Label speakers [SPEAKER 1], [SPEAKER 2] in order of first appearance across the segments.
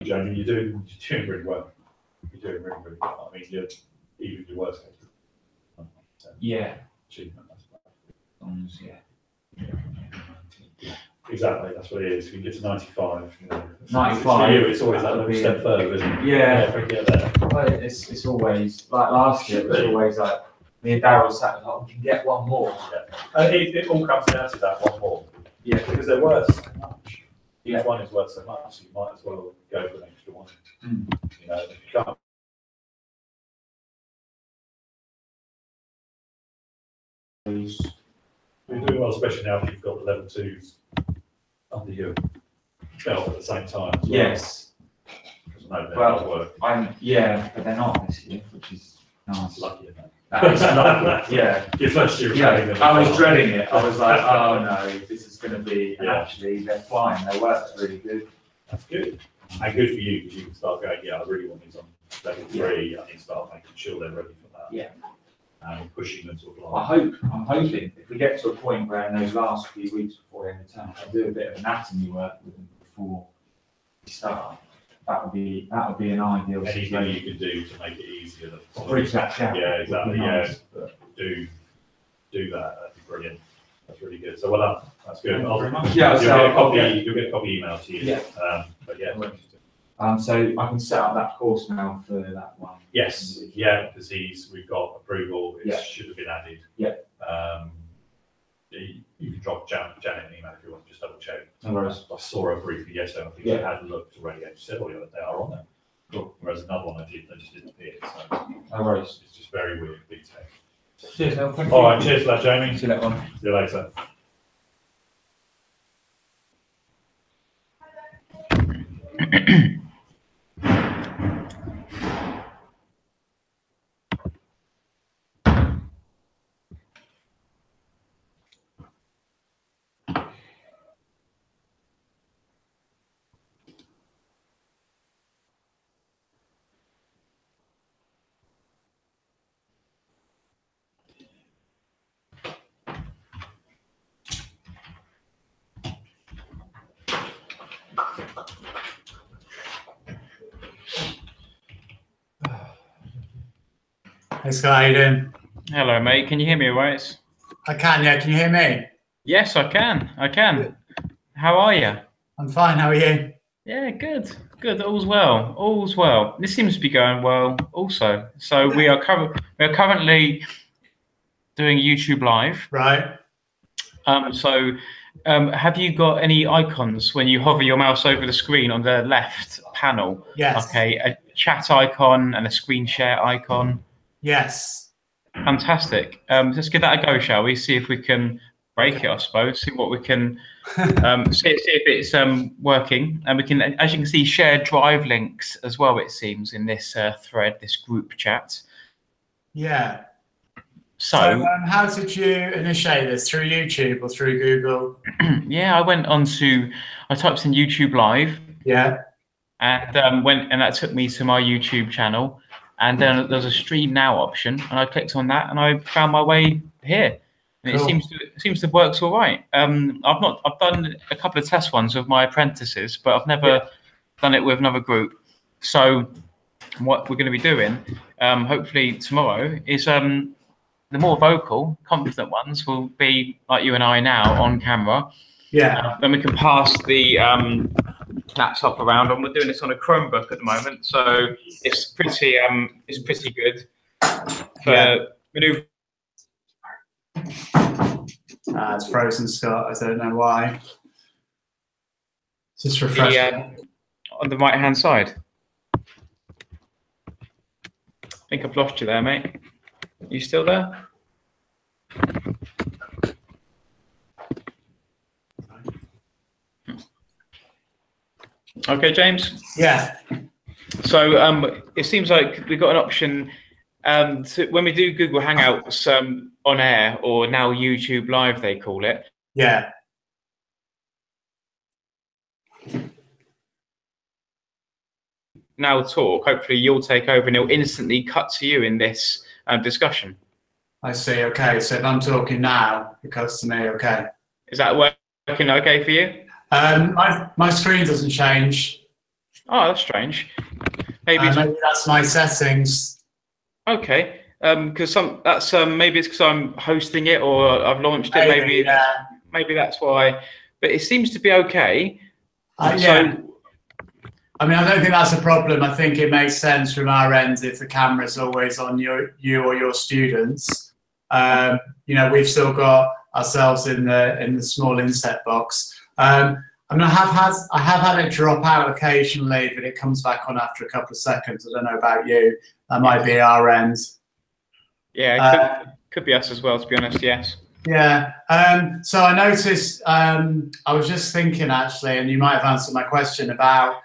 [SPEAKER 1] Jamie. You're doing really well. You're doing really well. I mean, even your worst case.
[SPEAKER 2] Yeah.
[SPEAKER 1] Achievement.
[SPEAKER 2] Yeah.
[SPEAKER 1] Exactly, that's what it is. If you get to 95,
[SPEAKER 2] 95.
[SPEAKER 1] It's always that little step further, isn't it?
[SPEAKER 2] Yeah. Well, it's always like last year. It was always like me and Daryl sat like, we can get one more.
[SPEAKER 1] Yeah. It all comes down to that one more.
[SPEAKER 2] Yeah.
[SPEAKER 1] Because they're worth so much. Each one is worth so much, so you might as well go for an extra one. You know, if you can't. You're doing well, especially now if you've got the level 2s under your belt at the same time. As well.
[SPEAKER 2] Yes.
[SPEAKER 1] Well,
[SPEAKER 2] but they're not this year, which is nice.
[SPEAKER 1] Lucky enough.
[SPEAKER 2] It's lucky. Yeah.
[SPEAKER 1] Your first year.
[SPEAKER 2] Yeah. I was dreading it. I was like, oh no, this is going to be. And actually, they're flying. Their work's really good.
[SPEAKER 1] That's good. And good for you because you can start going. Yeah, I really want these on level 3. I need to start making sure they're ready for that.
[SPEAKER 2] Yeah.
[SPEAKER 1] And pushing them sort of
[SPEAKER 2] I'm hoping if we get to a point where in those last few weeks before they return, I'll do a bit of anatomy work with them before we start. That would be an ideal
[SPEAKER 1] anything
[SPEAKER 2] situation.
[SPEAKER 1] you can do to make it easier.
[SPEAKER 2] Bridge that gap.
[SPEAKER 1] Yeah, exactly.
[SPEAKER 2] Nice.
[SPEAKER 1] But do that. That'd be brilliant. That's really good. So well done. That's good.
[SPEAKER 2] Thank you very much.
[SPEAKER 1] You'll get a copy emailed to you.
[SPEAKER 2] Yeah.
[SPEAKER 1] But yeah.
[SPEAKER 2] So I can set up that course now for that one.
[SPEAKER 1] Yes. Yeah, because we've got approval. It should have been added.
[SPEAKER 2] Yeah.
[SPEAKER 1] You can drop Janet an email if you want to just double check.
[SPEAKER 2] No worries.
[SPEAKER 1] I saw her briefly yesterday. I think she had looked already and she said, "Oh, yeah, they are on there." Cool. Whereas another one I did, they just didn't appear. So
[SPEAKER 2] no worries.
[SPEAKER 1] It's just very weird. Big tech.
[SPEAKER 2] Cheers, Neil. Thank you.
[SPEAKER 1] All right. Cheers for that, Jamie.
[SPEAKER 2] See you later.
[SPEAKER 1] See you later.
[SPEAKER 3] Hey Scott, how you doing?
[SPEAKER 4] Hello, mate. Can you hear me all right?
[SPEAKER 3] I can, yeah. Can you hear me?
[SPEAKER 4] Yes, I can. Good. How are you?
[SPEAKER 3] I'm fine. How are you?
[SPEAKER 4] Yeah, good. Good. All's well. All's well. This seems to be going well also. So we are currently doing YouTube Live.
[SPEAKER 3] Right.
[SPEAKER 4] Have you got any icons when you hover your mouse over the screen on the left panel?
[SPEAKER 3] Yes.
[SPEAKER 4] Okay, a chat icon and a screen share icon.
[SPEAKER 3] Yes.
[SPEAKER 4] Fantastic. Let's give that a go, shall we? See if we can break it, I suppose. See what we can see if it's working. And we can, as you can see, share drive links as well, it seems, in this thread, this group chat.
[SPEAKER 3] Yeah.
[SPEAKER 4] So
[SPEAKER 3] how did you initiate this? Through YouTube or through Google?
[SPEAKER 4] Yeah, I typed in YouTube Live.
[SPEAKER 3] Yeah.
[SPEAKER 4] And that took me to my YouTube channel. And then there's a stream now option, and I clicked on that, and I found my way here. And cool. It seems to work all right. I've done a couple of test ones with my apprentices, but I've never done it with another group. So what we're going to be doing, hopefully tomorrow, is the more vocal, confident ones will be like you and I now on camera.
[SPEAKER 3] Yeah.
[SPEAKER 4] Then we can pass the laptop around, and we're doing this on a Chromebook at the moment, so it's pretty good for maneuver.
[SPEAKER 3] It's frozen, Scott. I don't know why. Just refresh.
[SPEAKER 4] On the right hand side. I think I've lost you there, mate. Are you still there? Okay, James.
[SPEAKER 3] Yeah.
[SPEAKER 4] So it seems like we've got an option when we do Google Hangouts on air, or now YouTube Live, they call it.
[SPEAKER 3] Yeah.
[SPEAKER 4] Now talk. Hopefully, you'll take over, and it'll instantly cut to you in this discussion.
[SPEAKER 3] I see. Okay. So if I'm talking now, it cuts to me. Okay.
[SPEAKER 4] Is that working okay for you?
[SPEAKER 3] My screen doesn't change.
[SPEAKER 4] Oh, that's strange. Maybe
[SPEAKER 3] Maybe that's my settings.
[SPEAKER 4] okay. Because maybe it's because I'm hosting it or I've launched it. Maybe that's why. But it seems to be okay.
[SPEAKER 3] Yeah. I mean, I don't think that's a problem. I think it makes sense from our end if the camera's always on you or your students. You know, we've still got ourselves in the small inset box. I mean, I have had it drop out occasionally, but it comes back on after a couple of seconds. I don't know about you. That might be our end.
[SPEAKER 4] Yeah, it could be us as well, to be honest. Yes.
[SPEAKER 3] Yeah. So I noticed. I was just thinking actually, and you might have answered my question about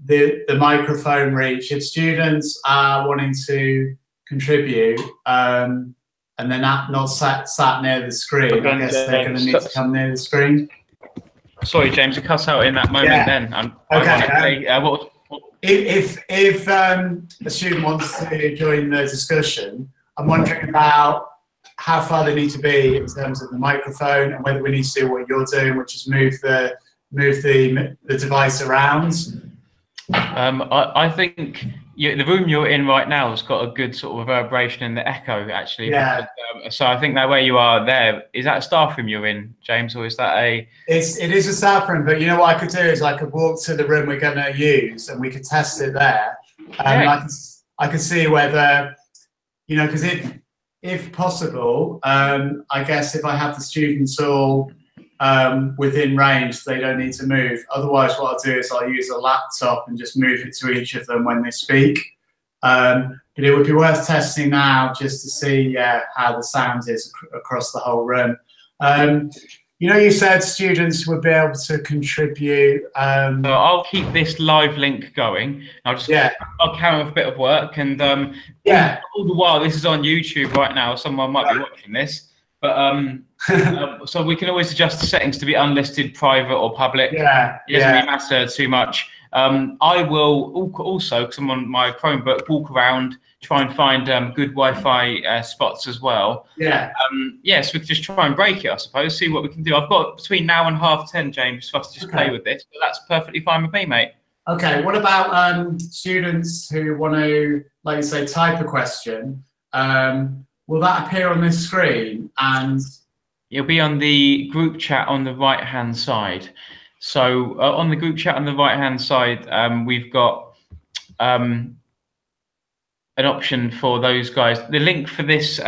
[SPEAKER 3] the microphone reach. If students are wanting to contribute and they're not sat near the screen, I guess they're going to need to come near the screen.
[SPEAKER 4] Sorry, James, it cuts out in that moment. Then.
[SPEAKER 3] Okay. If a student wants to join the discussion, I'm wondering about how far they need to be in terms of the microphone and whether we need to do what you're doing, which is move the device around.
[SPEAKER 4] I think the room you're in right now has got a good sort of reverberation in the echo, actually.
[SPEAKER 3] Yeah.
[SPEAKER 4] Because, so I think that where you are there, is that a staff room you're in, James, or is that a?
[SPEAKER 3] It is a staff room, but you know what I could do is I could walk to the room we're going to use and we could test it there. I could see whether, you know, because if possible, I guess if I have the students all within range, they don't need to move. Otherwise, what I'll do is I'll use a laptop and just move it to each of them when they speak. But it would be worth testing now just to see how the sound is across the whole room. You know, you said students would be able to contribute.
[SPEAKER 4] So I'll keep this live link going. I'll carry on with a bit of work, and all the while this is on YouTube right now. Someone might be watching this. But so we can always adjust the settings to be unlisted, private, or public. Yeah, it doesn't really matter too much. I will also, because I'm on my Chromebook, walk around, try and find good Wi-Fi spots as well. Yeah. So we can just try and break it, I suppose. See what we can do. I've got between now and 10:30, James, for us to just play with this. But that's perfectly fine with me, mate. Okay. What about students who want to, like you say, type a question? Will that appear on this screen? And it'll be on the group chat on the right-hand side. So on the group chat on the right-hand side, we've got an option for those guys. The link for this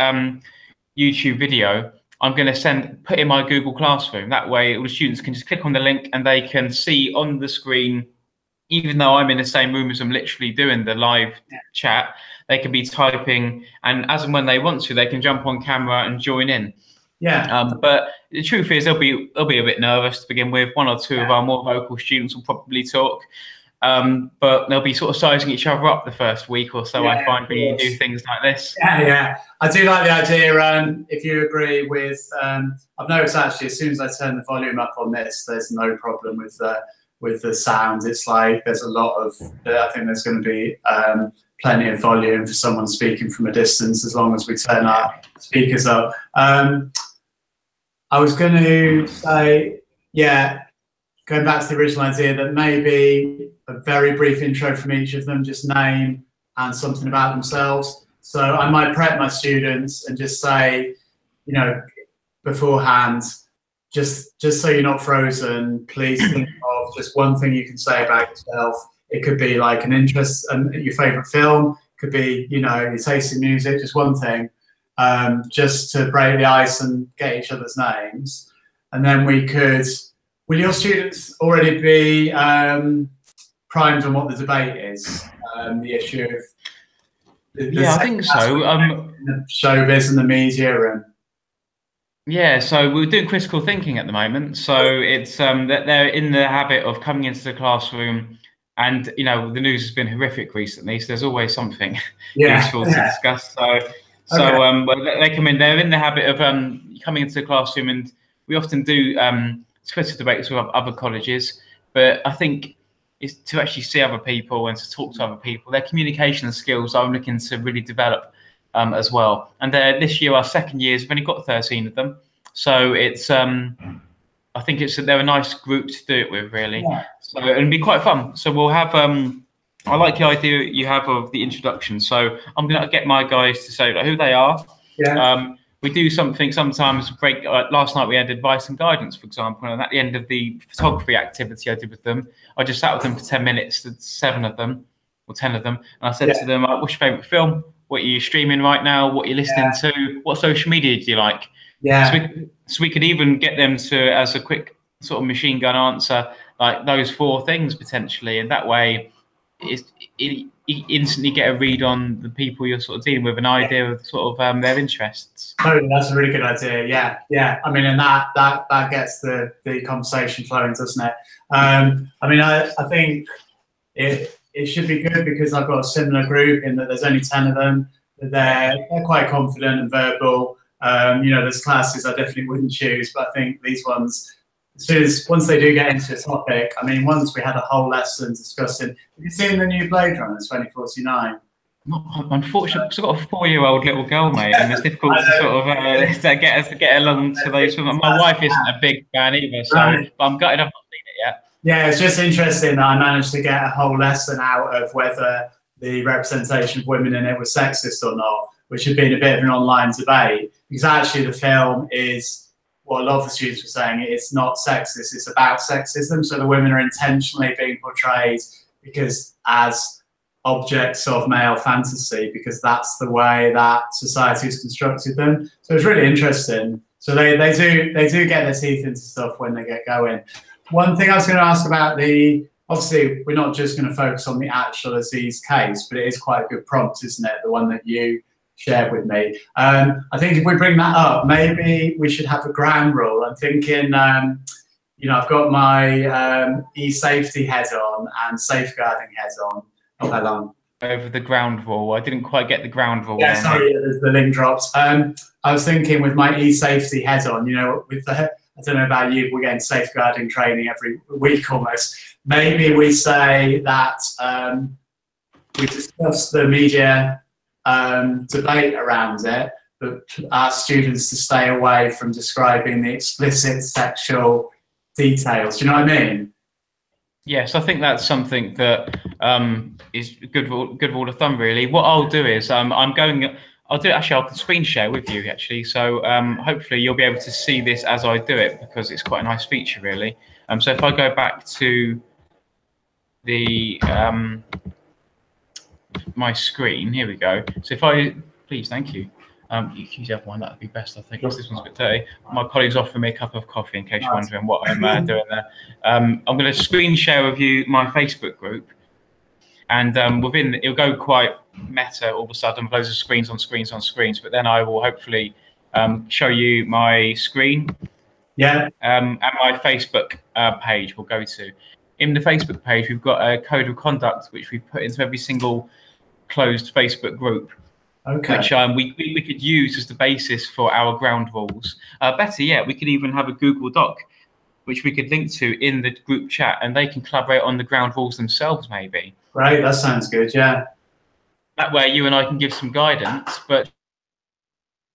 [SPEAKER 4] YouTube video, I'm going to put in my Google Classroom. That way, all the students can just click on the link and they can see on the screen, even though I'm in the same room as them literally doing the live chat, they can be typing, and as and when they want to, they can jump on camera and join in. Yeah. But the truth is, they'll be a bit nervous to begin with. One or two of our more vocal students will probably talk, but they'll be sort of sizing each other up the first week or so. I find when you do things like this. Yeah. I do like the idea. If you agree with, I've noticed actually, as soon as I turn the volume up on this, there's no problem with the sound. It's like there's a lot of. I think there's going to be plenty of volume for someone speaking from a distance, as long as we turn our speakers up. I was going to say, going back to the original idea that maybe a very brief intro from each of them, just name and something about themselves. So I might prep my students and just say, you know, beforehand, just so you're not frozen, please think of just one thing you can say about yourself. It could be like an interest and your favorite film. It could be, you know, your taste in music, just one thing, just to break the ice and get each other's names. And then we could, will your students already be primed on what the debate is? The issue of I think so. The showbiz and the media and. Yeah, so we're doing critical thinking at the moment. So it's that they're in the habit of coming into the classroom. And, you know, the news has been horrific recently, so there's always something useful to discuss. So they come in, they're in the habit of coming into the classroom, and we often do Twitter debates with other colleges. But I think it's to actually see other people and to talk to other people. Their communication skills I'm looking to really develop as well. And this year, our second years, we've only got 13 of them. So it's, I think they're a nice group to do it with, really. Yeah. So it'll be quite fun. So we'll have. I like the idea you have of the introduction. So I'm gonna get my guys to say like, who they are.
[SPEAKER 3] Yeah.
[SPEAKER 4] We do something sometimes. Last night we had advice and guidance, for example, and at the end of the photography activity I did with them, I just sat with them for 10 minutes, 7 of them or 10 of them, and I said to them, "What's your favourite film? What are you streaming right now? What are you listening to? What social media do you like?"
[SPEAKER 3] Yeah.
[SPEAKER 4] So we could even get them to, as a quick sort of machine gun answer, like those 4 things potentially, and that way, you instantly get a read on the people you're sort of dealing with, an idea of sort of their interests.
[SPEAKER 3] Totally, that's a really good idea. Yeah, yeah. I mean, and that gets the conversation flowing, doesn't it? I mean, I think it should be good because I've got a similar group in that there's only 10 of them. They're quite confident and verbal. You know, there's classes I definitely wouldn't choose, but I think these ones, once they do get into a topic, I mean, once we had a whole lesson discussing. Have you seen the new Blade Runner 2049?
[SPEAKER 4] Not, unfortunately, because I've got a 4-year-old little girl, mate, and it's difficult to sort of to get along to those. My wife isn't a big fan either, so but I'm gutted I've not seen it yet.
[SPEAKER 3] Yeah, it's just interesting that I managed to get a whole lesson out of whether the representation of women in it was sexist or not, which had been a bit of an online debate, because actually the film is, what a lot of the students were saying, it's not sexist, it's about sexism. So the women are intentionally being portrayed because as objects of male fantasy, because that's the way that society has constructed them. So it's really interesting. So they do get their teeth into stuff when they get going. One thing I was going to ask about obviously we're not just going to focus on the actual Aziz case, but it is quite a good prompt, isn't it? The one that you shared with me. I think if we bring that up, maybe we should have a ground rule. I'm thinking, you know, I've got my e-safety head on and safeguarding head on. Not that long.
[SPEAKER 4] Over the ground rule. I didn't quite get the ground rule.
[SPEAKER 3] Yeah, sorry, the link drops. I was thinking with my e-safety head on, you know, with the, I don't know about you, we're getting safeguarding training every week almost. Maybe we say that we discuss the media debate around it, but ask students to stay away from describing the explicit sexual details. Do you know what I mean?
[SPEAKER 4] Yes, I think that's something that is good rule of thumb, really. What I'll do is I'll do it, actually, I'll screen share with you, actually. So hopefully you'll be able to see this as I do it, because it's quite a nice feature, really. So if I go back to the my screen, here we go. So if I, please, thank you. You can use the other one, that would be best, I think, because this one's a bit dirty. My colleague's offering me a cup of coffee, in case you're wondering what I'm doing there. I'm going to screen share with you my Facebook group, and it'll go quite meta all of a sudden, loads of screens on screens on screens, but then I will hopefully show you my screen.
[SPEAKER 3] Yeah.
[SPEAKER 4] And my Facebook page will go to. In the Facebook page, we've got a code of conduct, which we've put into every single closed Facebook group.
[SPEAKER 3] Okay.
[SPEAKER 4] Which we could use as the basis for our ground rules. Better yet, we could even have a Google Doc, which we could link to in the group chat, and they can collaborate on the ground rules themselves, maybe.
[SPEAKER 3] Right, that sounds good, yeah.
[SPEAKER 4] That way you and I can give some guidance, but...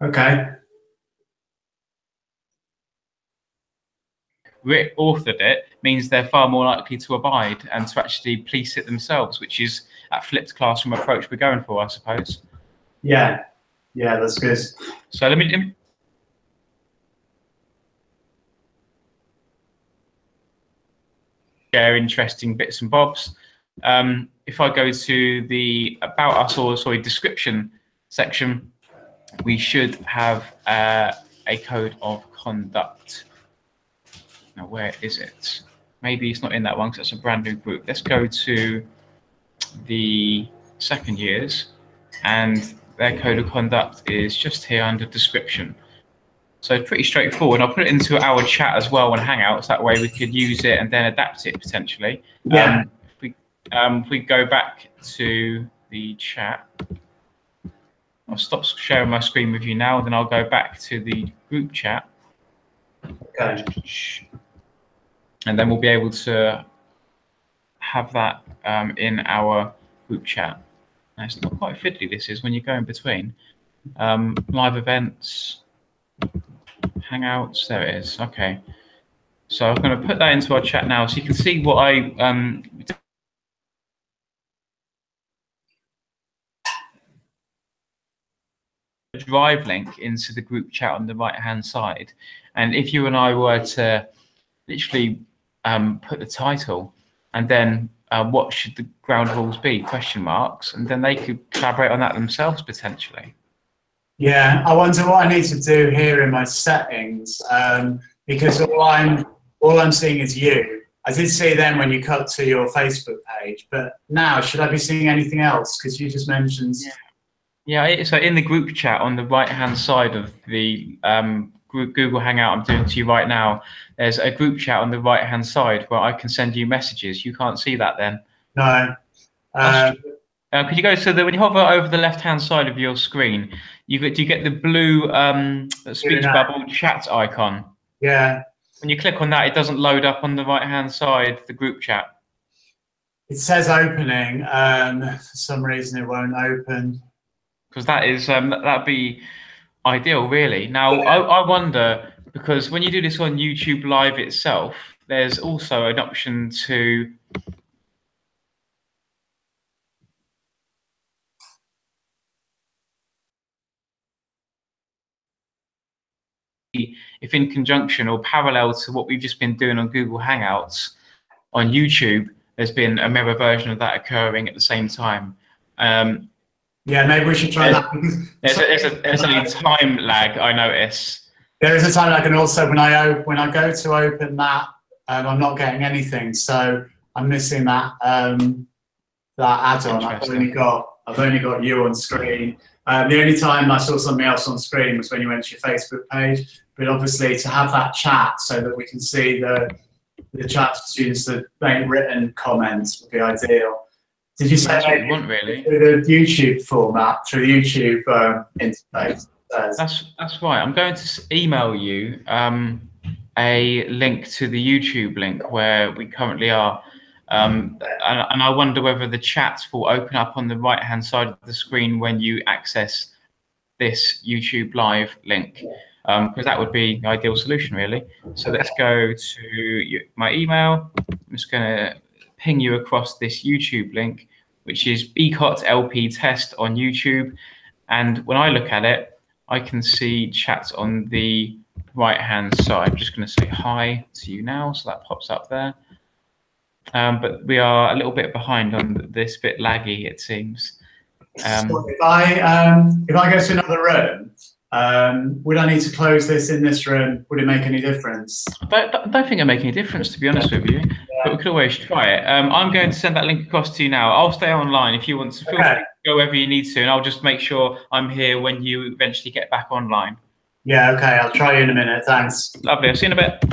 [SPEAKER 3] Okay.
[SPEAKER 4] Authored it means they're far more likely to abide and to actually police it themselves, which is that flipped classroom approach we're going for, I suppose.
[SPEAKER 3] Yeah, yeah, that's good.
[SPEAKER 4] So let me share interesting bits and bobs. If I go to the about us, or sorry, description section, we should have a code of conduct. Now, where is it? Maybe it's not in that one because it's a brand new group. Let's go to the second years, and their code of conduct is just here under description. So pretty straightforward. I'll put it into our chat as well on Hangouts. That way we could use it and then adapt it potentially.
[SPEAKER 3] Yeah.
[SPEAKER 4] If we go back to the chat, I'll stop sharing my screen with you now, then I'll go back to the group chat.
[SPEAKER 3] Okay.
[SPEAKER 4] And then we'll be able to have that in our group chat. Now, it's not quite fiddly, this is, when you go in between. Live events, Hangouts, there it is, okay. So I'm going to put that into our chat now, so you can see what I drive link into the group chat on the right hand side, and if you and I were to literally put the title and then what should the ground rules be, question marks, and then they could collaborate on that themselves potentially.
[SPEAKER 3] Yeah, I wonder what I need to do here in my settings, because all I'm seeing is you. I did see then when you cut to your Facebook page, but now should I be seeing anything else? Because you just mentioned.
[SPEAKER 4] Yeah, so in the group chat on the right-hand side of the Google Hangout I'm doing to you right now, there's a group chat on the right-hand side where I can send you messages. You can't see that then?
[SPEAKER 3] No.
[SPEAKER 4] Could you go to when you hover over the left-hand side of your screen, do you get the blue speech bubble chat icon?
[SPEAKER 3] Yeah.
[SPEAKER 4] When you click on that, it doesn't load up on the right-hand side, the group chat.
[SPEAKER 3] It says opening. For some reason, it won't open.
[SPEAKER 4] Because that is that'd be ideal, really. Now, I wonder, because when you do this on YouTube Live itself, there's also an option to if in conjunction or parallel to what we've just been doing on Google Hangouts on YouTube, there's been a mirror version of that occurring at the same time.
[SPEAKER 3] Yeah, maybe we should try that.
[SPEAKER 4] There's a time lag, I notice.
[SPEAKER 3] There is a time lag, and also when I go to open that, I'm not getting anything, so I'm missing that that add-on. I've only got you on screen. The only time I saw something else on screen was when you went to your Facebook page. But obviously, to have that chat so that we can see the chat to students that make written comments would be ideal. Did you say
[SPEAKER 4] that's what you want, really?
[SPEAKER 3] Through the YouTube format, through the YouTube interface?
[SPEAKER 4] That's right. I'm going to email you a link to the YouTube link where we currently are. And I wonder whether the chat will open up on the right-hand side of the screen when you access this YouTube Live link, because that would be the ideal solution, really. So let's go to my email. I'm just going to ping you across this YouTube link, which is bcotlp test on YouTube. And when I look at it, I can see chat on the right-hand side. I'm just going to say hi to you now, so that pops up there. But we are a little bit behind on this, bit laggy, it seems.
[SPEAKER 3] So if I go to another room, would I need to close this in this room? Would it make any difference?
[SPEAKER 4] I don't think it'll make any difference, to be honest with you. But we could always try it. I'm going to send that link across to you now. I'll stay online if you want to. Feel free to go wherever you need to, and I'll just make sure I'm here when you eventually get back online.
[SPEAKER 3] Yeah, okay. I'll try you in a minute. Thanks.
[SPEAKER 4] Lovely. I'll see you in a bit.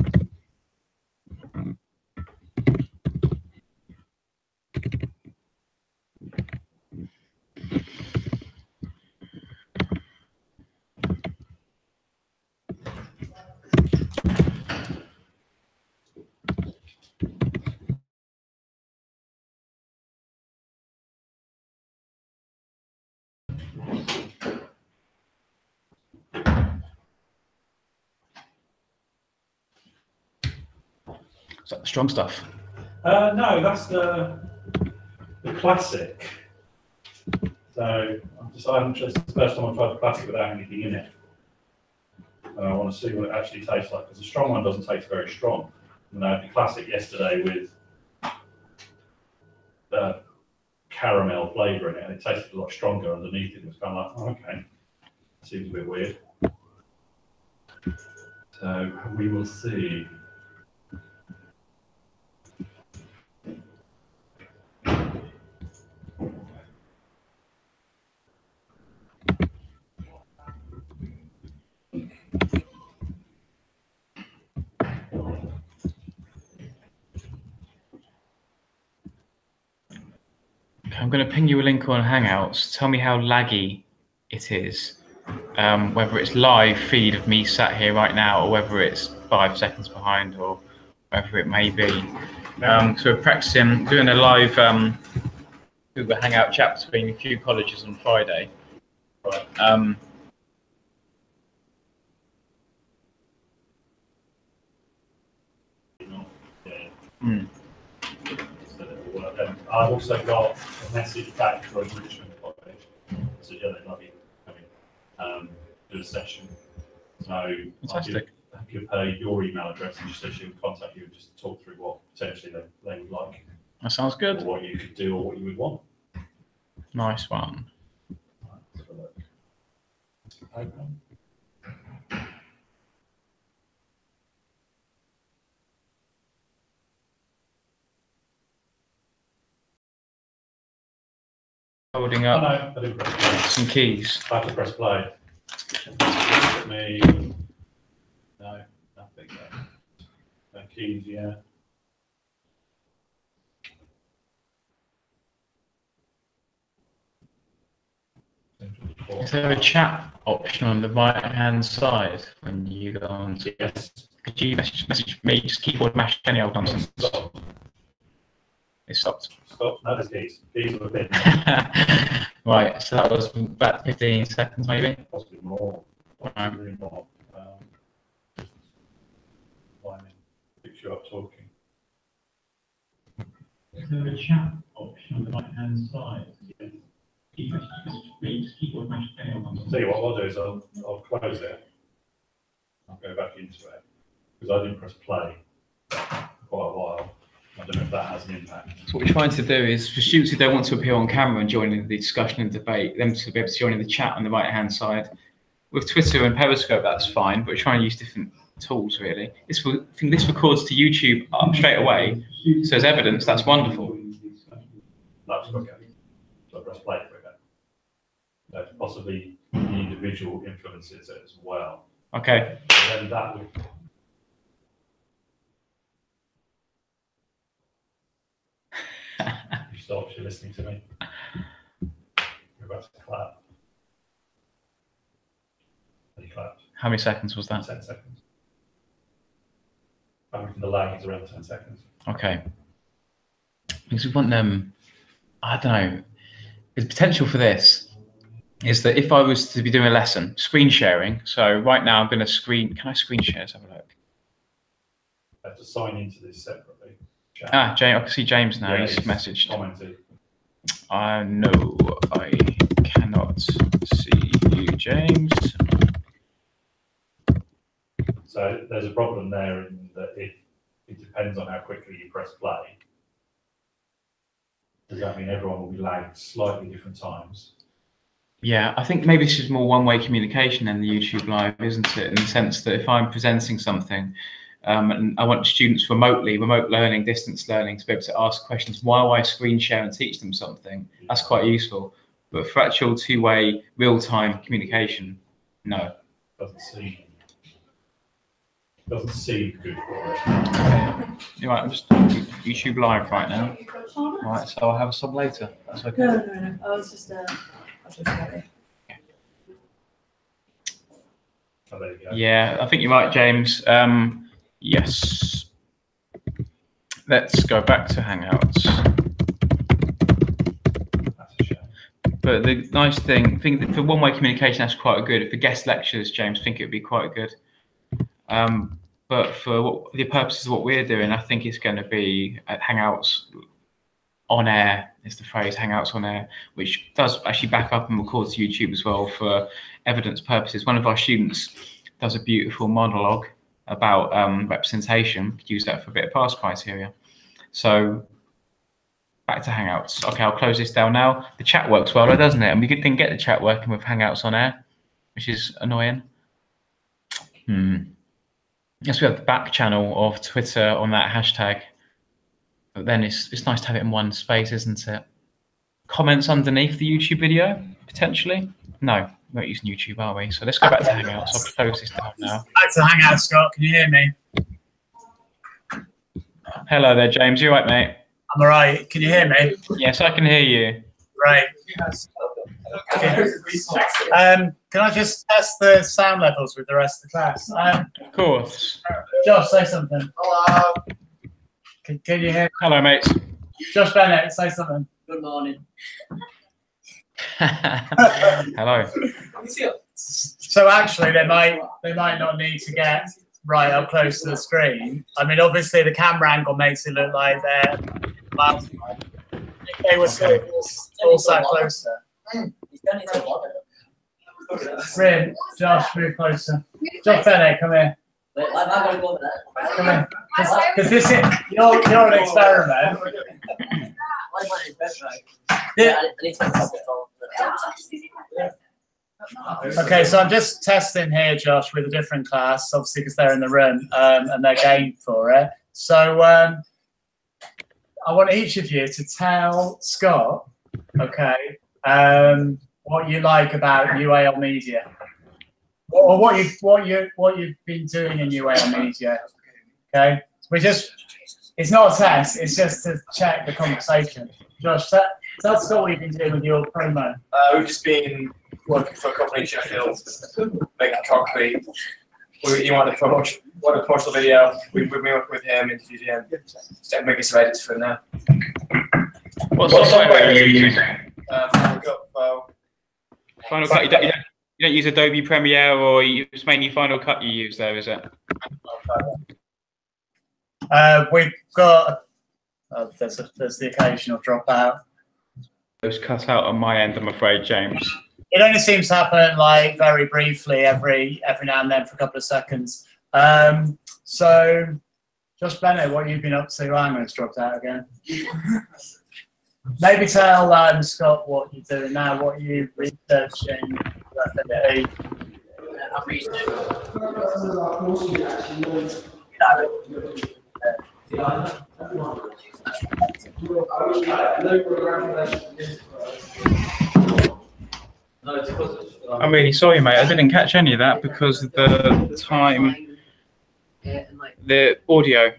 [SPEAKER 4] Is that the strong stuff?
[SPEAKER 1] No, that's the classic. So I'm just the first time I've tried the classic without anything in it. I want to see what it actually tastes like, because the strong one doesn't taste very strong. And I had the classic yesterday with the caramel flavour in it, and it tasted a lot stronger underneath it. It was kind of like, oh, okay, seems a bit weird. So we will see.
[SPEAKER 4] I'm going to ping you a link on Hangouts. Tell me how laggy it is, whether it's live feed of me sat here right now, or whether it's 5 seconds behind, or whatever it may be. So we're practicing doing a live Google Hangout chat between a few colleges on Friday. Right.
[SPEAKER 1] So it'll work. And I've also got a message back from Richmond College, so yeah, they might be coming do a session. So
[SPEAKER 4] Fantastic.
[SPEAKER 1] I give her your email address and just so she would contact you and just talk through what potentially they would like.
[SPEAKER 4] That sounds good.
[SPEAKER 1] Or what you could do or what you would want.
[SPEAKER 4] Nice one.
[SPEAKER 1] Right, let's have a look. Open.
[SPEAKER 4] Holding
[SPEAKER 1] Oh
[SPEAKER 4] up
[SPEAKER 1] no, I didn't press play.
[SPEAKER 4] some keys.
[SPEAKER 1] I have to press play. Look at me. No, nothing there. No keys, yeah.
[SPEAKER 4] Is there a chat option on the right-hand side when you go on to?
[SPEAKER 1] Yes.
[SPEAKER 4] Could you message me, just keyboard mash any old nonsense?
[SPEAKER 1] Stop.
[SPEAKER 4] It stopped.
[SPEAKER 1] Stop. No, there's keys. Keys are a bit.
[SPEAKER 4] Right, so that was about 15 seconds maybe.
[SPEAKER 1] Possibly more. Possibly more. Just why me? Fix you up talking.
[SPEAKER 4] Is there a chat option on the right-hand side?
[SPEAKER 1] Yes.
[SPEAKER 4] Keyboard mash any old nonsense.
[SPEAKER 1] Tell you what I'll do is I'll close it. I'll go back into it because I didn't press play for quite a while. I don't know if that has an impact.
[SPEAKER 4] So what we're trying to do is for students who don't want to appear on camera and join in the discussion and debate, them to be able to join in the chat on the right-hand side. With Twitter and Periscope, that's fine, but we're trying to use different tools really. I think this records to YouTube up straight away, so as evidence, that's wonderful.
[SPEAKER 1] That's quicker. So I press play quicker. So possibly the individual influences it as well.
[SPEAKER 4] Okay.
[SPEAKER 1] And then that would. You stop, you're listening to me. You're about to clap. And you clapped.
[SPEAKER 4] How many seconds was that?
[SPEAKER 1] 10 seconds. I reckon the lag is around 10 seconds.
[SPEAKER 4] Okay. Because we want them, I don't know, the potential for this is that if I was to be doing a lesson, screen sharing, so right now I'm going to can I screen share? Let's have a look.
[SPEAKER 1] I have to sign into this separately. Chat.
[SPEAKER 4] Ah, James, I can see James now,
[SPEAKER 1] Yeah,
[SPEAKER 4] he's messaged.
[SPEAKER 1] Commented.
[SPEAKER 4] No, I cannot see you, James.
[SPEAKER 1] So there's a problem there in that it depends on how quickly you press play. Does that mean everyone will be lagged slightly different times?
[SPEAKER 4] Yeah, I think maybe this is more one-way communication than the YouTube Live, isn't it? In the sense that if I'm presenting something and I want students remote learning, distance learning, to be able to ask questions while I screen share and teach them something, that's quite useful. But for actual two-way, real-time communication, no.
[SPEAKER 1] Doesn't seem good for it.
[SPEAKER 4] You're right, I'm just YouTube Live right now. Right, so I'll have a sub later. That's okay.
[SPEAKER 5] No. I was just ready.
[SPEAKER 1] Oh, there you go.
[SPEAKER 4] Yeah, I think you're right, James. Yes. Let's go back to Hangouts.
[SPEAKER 1] That's a shame.
[SPEAKER 4] But the nice thing, I think that for one-way communication, that's quite good. For guest lectures, James, I think it would be quite good. But for the purposes of what we're doing, I think it's going to be Hangouts on air, is the phrase, Hangouts on air, which does actually back up and records to YouTube as well for evidence purposes. One of our students does a beautiful monologue about representation. Could use that for a bit of pass criteria. So back to Hangouts. Okay, I'll close this down now. The chat works well, doesn't it? And we didn't get the chat working with Hangouts on air, which is annoying. Yes, we have the back channel of Twitter on that hashtag. But then it's nice to have it in one space, isn't it? Comments underneath the YouTube video, potentially? No, we're not using YouTube, are we? So let's go back to Hangouts. I'll close this down now.
[SPEAKER 3] Back to Hangouts, Scott. Can you hear me?
[SPEAKER 4] Hello there, James. You all right, mate?
[SPEAKER 3] I'm all right. Can you hear me?
[SPEAKER 4] Yes, I can hear you.
[SPEAKER 3] Right. Okay. Can I just test the sound levels with the rest of the class?
[SPEAKER 4] Of course.
[SPEAKER 3] Josh, say something. Hello. Can you hear me?
[SPEAKER 4] Hello, mates.
[SPEAKER 3] Josh Bennett, say something.
[SPEAKER 5] Good morning.
[SPEAKER 4] Hello.
[SPEAKER 3] So actually, they might not need to get right up close to the screen. I mean, obviously the camera angle makes it look like they're outside. If they were sort of all sat closer. Brilliant. Josh, move closer. Josh Bennett, come here.
[SPEAKER 6] Wait, I'm not going to go over there.
[SPEAKER 3] Come here. Because this is, you're an experiment. Yeah. Okay, so I'm just testing here, Josh, with a different class, obviously because they're in the room and they're game for it. So I want each of you to tell Scott, okay, what you like about UAL Media, or what you've been doing in UAL Media. Okay, it's not a test; it's just to check the conversation. Josh, tell Scott what you've been doing with your promo.
[SPEAKER 7] We've just been working for a company in Sheffield, making concrete. He wanted a promotional video. We've been working with him, interviewed him, just making some edits for him now.
[SPEAKER 4] What software are you using?
[SPEAKER 7] Final Cut.
[SPEAKER 4] Final Cut. You don't use Adobe Premiere, or it's mainly Final Cut you use there, is it?
[SPEAKER 3] We've got there's the occasional dropout.
[SPEAKER 4] It was cut out on my end, I'm afraid, James.
[SPEAKER 3] It only seems to happen like very briefly every now and then for a couple of seconds. So, Josh Bennett, what have you been up to? I'm going to drop out again. Maybe tell Scott what you're doing now, what you researching.
[SPEAKER 6] I'm researching.
[SPEAKER 4] I'm really sorry, mate. I didn't catch any of that because of the time. The audio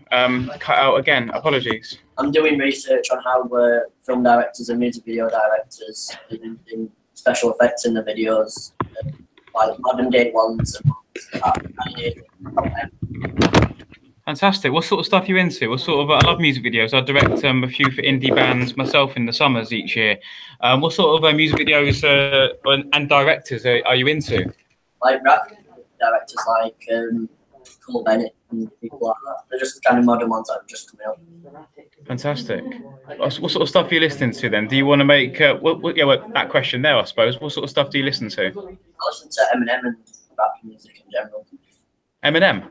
[SPEAKER 4] cut out again. Apologies.
[SPEAKER 6] I'm doing research on how film directors and music video directors in special effects in the videos, like modern day ones.
[SPEAKER 4] Fantastic. What sort of stuff are you into? What sort of? I love music videos. I direct a few for indie bands myself in the summers each year. What sort of music videos and directors are you into?
[SPEAKER 6] Like rap directors, like Cole Bennett and people like that. They're just the kind of modern ones that are just coming up.
[SPEAKER 4] Fantastic. What sort of stuff are you listening to then? Do you want to make? That question there, I suppose. What sort of stuff do you listen to?
[SPEAKER 6] I listen to Eminem and rap music in general.
[SPEAKER 4] Eminem.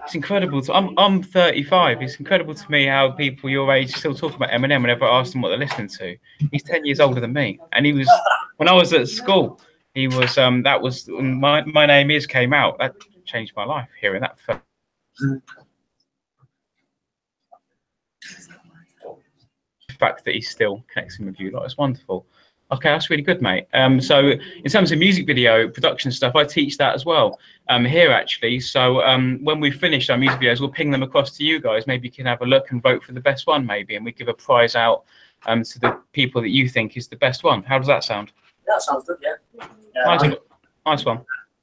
[SPEAKER 4] It's incredible. I'm 35. It's incredible to me how people your age still talk about Eminem whenever I ask them what they're listening to. He's 10 years older than me, and he was when I was at school. He was that was when My Name Is came out. That changed my life hearing that. The fact that he's still connecting with you, like, it's wonderful. Okay, that's really good, mate. So in terms of music video production stuff, I teach that as well here, actually. So when we finish our music videos, we'll ping them across to you guys. Maybe you can have a look and vote for the best one, maybe, and we give a prize out to the people that you think is the best one. How does that sound?
[SPEAKER 6] That sounds good, yeah.
[SPEAKER 4] Nice one.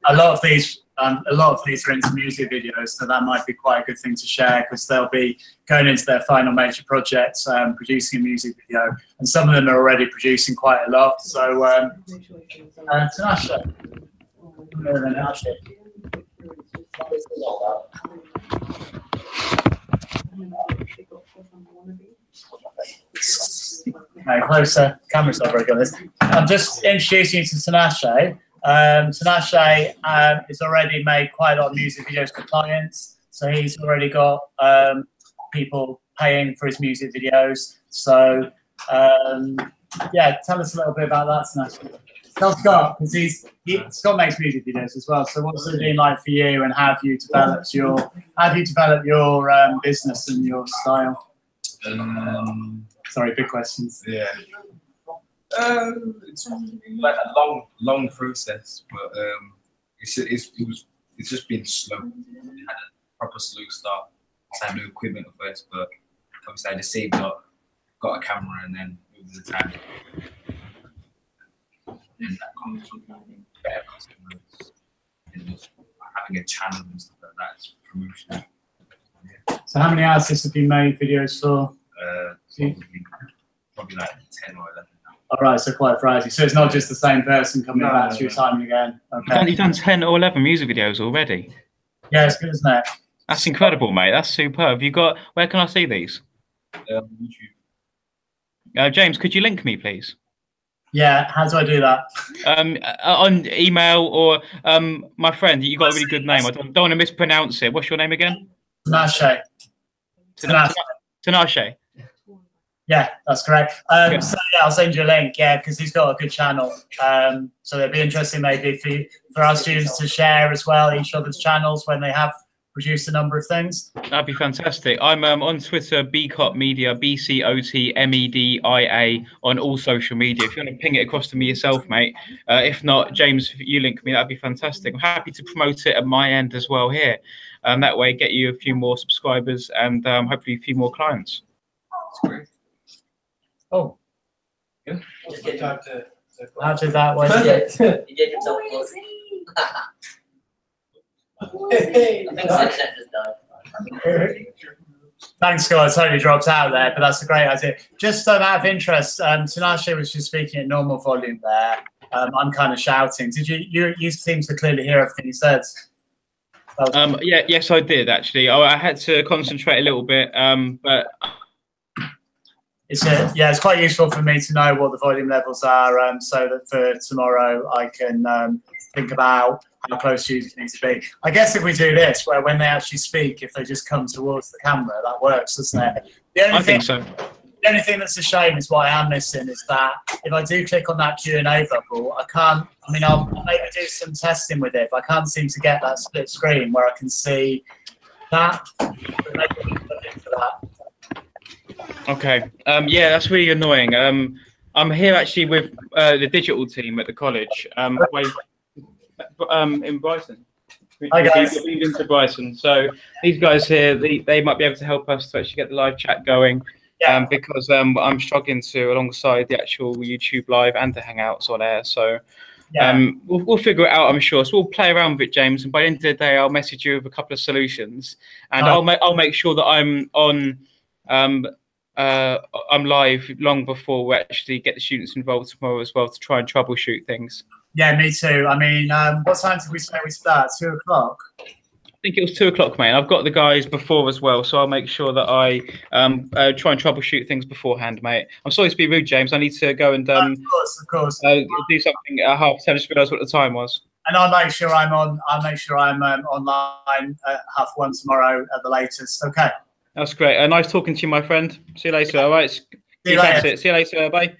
[SPEAKER 3] A lot of these are into music videos, so that might be quite a good thing to share because they'll be going into their final major projects, producing a music video, and some of them are already producing quite a lot. So, Tanasha. No, closer. Camera's not very good. I'm just introducing you to Tanasha. Tanasha has already made quite a lot of music videos for clients, so he's already got people paying for his music videos. So yeah, tell us a little bit about that, Tanasha. Tell Scott, because Scott makes music videos as well. So what's it been like for you, and how have you developed your business and your style? Sorry, big questions.
[SPEAKER 7] Yeah. It's like a long process, but it's just been slow. It had a proper slow start. I had no equipment at first, but obviously I just saved up, got a camera, and then over the time, and that comes with better customers and just having a channel and stuff like that. It's promotion. Yeah.
[SPEAKER 3] So how many artists have you made videos for?
[SPEAKER 7] Probably like 10 or 11.
[SPEAKER 3] All right, so quite a variety. So it's not just the same person coming back to you time and again. Okay.
[SPEAKER 4] You've done 10 or 11 music videos already.
[SPEAKER 3] Yeah, it's good, isn't it?
[SPEAKER 4] That's incredible, mate. That's superb. You got? Where can I see these?
[SPEAKER 7] YouTube.
[SPEAKER 4] James, could you link me, please?
[SPEAKER 3] Yeah, how do I do that?
[SPEAKER 4] On email or my friend. You got a really good name. I don't want to mispronounce it. What's your name again?
[SPEAKER 3] Tinashe.
[SPEAKER 4] Tinashe.
[SPEAKER 3] Yeah, that's correct. So yeah, I'll send you a link. Yeah, because he's got a good channel. So it'd be interesting maybe for our students to share as well each other's channels when they have produced a number of things.
[SPEAKER 4] That'd be fantastic. I'm on Twitter, bcotmedia, bcotmedia on all social media. If you want to ping it across to me yourself, mate. If not, James, if you link me, that'd be fantastic. I'm happy to promote it at my end as well here. That way, get you a few more subscribers and hopefully a few more clients.
[SPEAKER 7] That's great.
[SPEAKER 3] Oh,
[SPEAKER 7] Yeah.
[SPEAKER 3] how did that work?
[SPEAKER 6] He gave himself a look. I think Sunset just died.
[SPEAKER 3] Thanks, guys. Totally dropped out there, but that's a great idea. Just out of interest, Tinashe was just speaking at normal volume there. I'm kind of shouting. Did you seem to clearly hear everything he said?
[SPEAKER 4] Yeah, yes, I did actually. I had to concentrate a little bit, but
[SPEAKER 3] it's quite useful for me to know what the volume levels are, so that for tomorrow I can think about how close students need to be. I guess if we do this, where when they actually speak, if they just come towards the camera, that works, doesn't it?
[SPEAKER 4] I think so.
[SPEAKER 3] The only thing that's a shame is what I am missing is that if I do click on that Q&A bubble, I can't. I mean, I'll maybe do some testing with it, but I can't seem to get that split screen where I can see that.
[SPEAKER 4] Okay. Yeah, that's really annoying. I'm here actually with the digital team at the college. In Brighton.
[SPEAKER 3] Hi guys.
[SPEAKER 4] We've been to Brighton, so these guys here, they might be able to help us to actually get the live chat going.
[SPEAKER 3] Yeah.
[SPEAKER 4] Because I'm struggling to alongside the actual YouTube live and the Hangouts on air. So we'll figure it out, I'm sure. So we'll play around with it, James, and by the end of the day, I'll message you with a couple of solutions, and I'll make sure that I'm on. I'm live long before we actually get the students involved tomorrow as well to try and troubleshoot things.
[SPEAKER 3] Yeah, me too. I mean, what time did we say we start? 2 o'clock?
[SPEAKER 4] I think it was 2 o'clock, mate. I've got the guys before as well, so I'll make sure that I try and troubleshoot things beforehand, mate. I'm sorry to be rude, James. I need to go and
[SPEAKER 3] of course.
[SPEAKER 4] do something at 10:30. I just realised what the time was.
[SPEAKER 3] And I'll make sure I'm on. I'll make sure I'm online at 1:30 tomorrow at the latest. Okay.
[SPEAKER 4] That's great. Nice talking to you, my friend. See you later. All right.
[SPEAKER 3] See you later.
[SPEAKER 4] See you later. Bye.